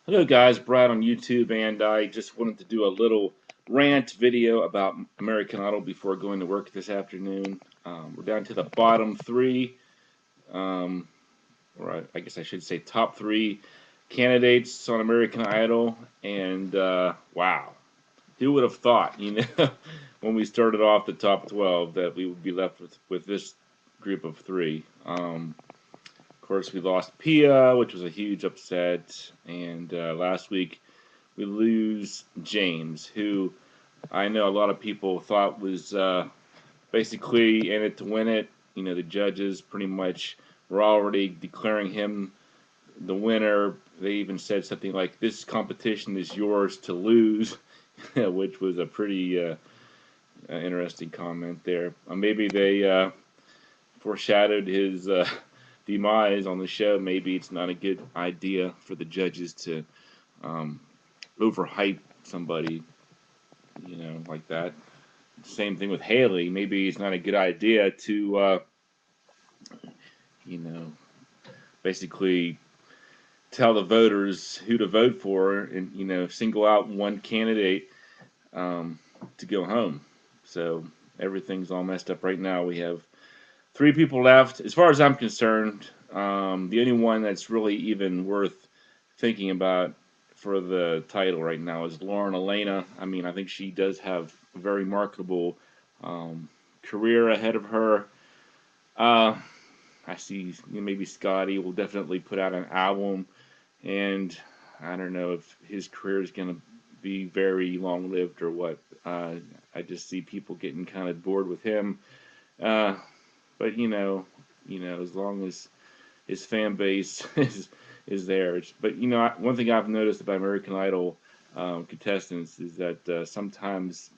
Hello guys, Brad on YouTube, and I just wanted to do a little rant video about American Idol before going to work this afternoon. We're down to the bottom three, um, or I guess I should say top three candidates on American Idol, and wow, who would have thought, when we started off the top 12 that we would be left with this group of three. Of course, we lost Pia, which was a huge upset, and last week we lose James, who I know a lot of people thought was basically in it to win it. The judges pretty much were already declaring him the winner. They even said something like, "This competition is yours to lose," which was a pretty interesting comment there. Maybe they foreshadowed his demise on the show. Maybe it's not a good idea for the judges to um, overhype somebody, like that. Same thing with Haley. Maybe it's not a good idea to, you know, basically tell the voters who to vote for and, single out one candidate um, to go home. So everything's all messed up right now. We have three people left. As far as I'm concerned, the only one that's really even worth thinking about for the title right now is Lauren Elena. I mean, I think she does have a very marketable um, career ahead of her. Uh, I see maybe Scotty will definitely put out an album, and I don't know if his career is going to be very long lived or what. I just see people getting kind of bored with him. Uh, but as long as his fan base is there. But one thing I've noticed about American Idol contestants is that sometimes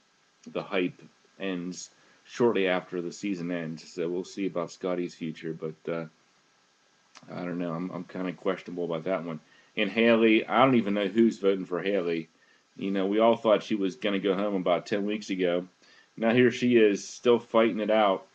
the hype ends shortly after the season ends. So we'll see about Scotty's future, but I don't know. I'm kind of questionable about that one. And Haley, I don't even know who's voting for Haley. We all thought she was going to go home about 10 weeks ago. Now here she is, still fighting it out.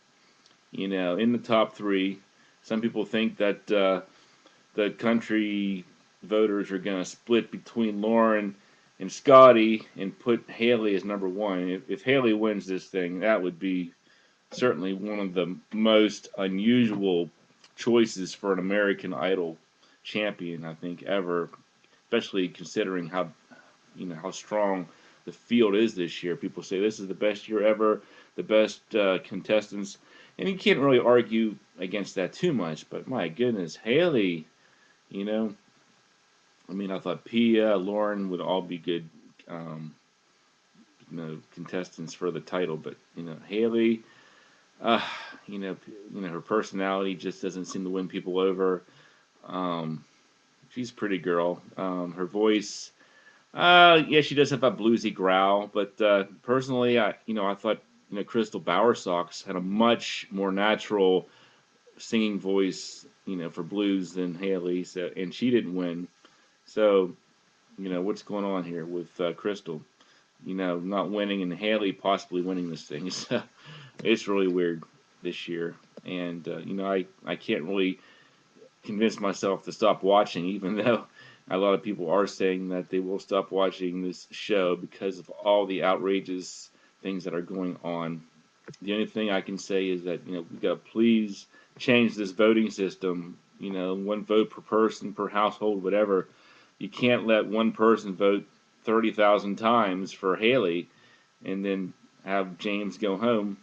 In the top three. Some people think that the country voters are going to split between Lauren and Scotty and put Haley as number one. If Haley wins this thing, that would be certainly one of the most unusual choices for an American Idol champion, I think, ever, especially considering how strong the field is this year. People say this is the best year ever, the best contestants, and you can't really argue against that too much. But my goodness, Haley, you know, I mean, I thought Pia, Lauren would all be good, contestants for the title, but Haley, uh, her personality just doesn't seem to win people over. Um, she's a pretty girl. Her voice. Yeah, she does have a bluesy growl, but personally, I thought Crystal Bowersox had a much more natural singing voice, for blues than Haley. So, and she didn't win. So, what's going on here with Crystal? Not winning and Haley possibly winning this thing. So, it's really weird this year, and I can't really convince myself to stop watching, even though a lot of people are saying that they will stop watching this show because of all the outrageous things that are going on. The only thing I can say is that we got to please change this voting system. One vote per person per household, whatever. You can't let one person vote 30,000 times for Haley and then have James go home.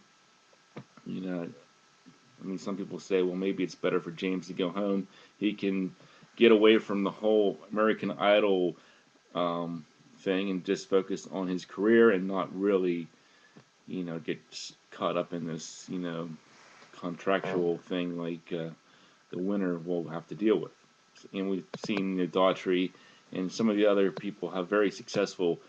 You know, I mean, some people say, well, maybe it's better for James to go home. He can get away from the whole American Idol thing and just focus on his career and not really, get caught up in this, contractual thing like the winner will have to deal with. And we've seen Daughtry and some of the other people have very successful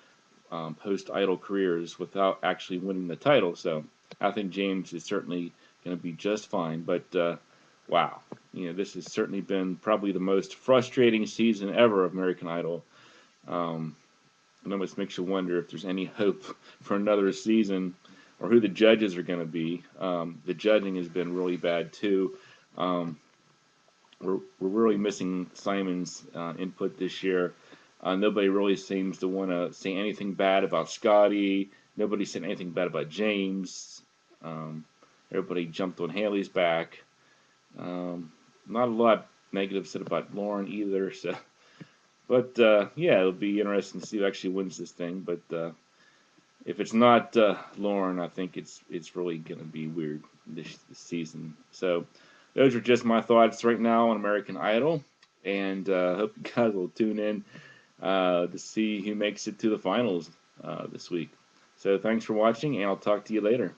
post-idol careers without actually winning the title. So I think James is certainly going to be just fine. But wow, this has certainly been probably the most frustrating season ever of American Idol. Um, it almost makes you wonder if there's any hope for another season or who the judges are going to be. The judging has been really bad too. Um, we're really missing Simon's input this year. Nobody really seems to want to say anything bad about Scotty. Nobody said anything bad about James. Um, Everybody jumped on Haley's back. Not a lot negative said about Lauren either. So, but yeah, it'll be interesting to see who actually wins this thing. But if it's not Lauren, I think it's really going to be weird this season. So those are just my thoughts right now on American Idol, and hope you guys will tune in to see who makes it to the finals this week. So thanks for watching, and I'll talk to you later.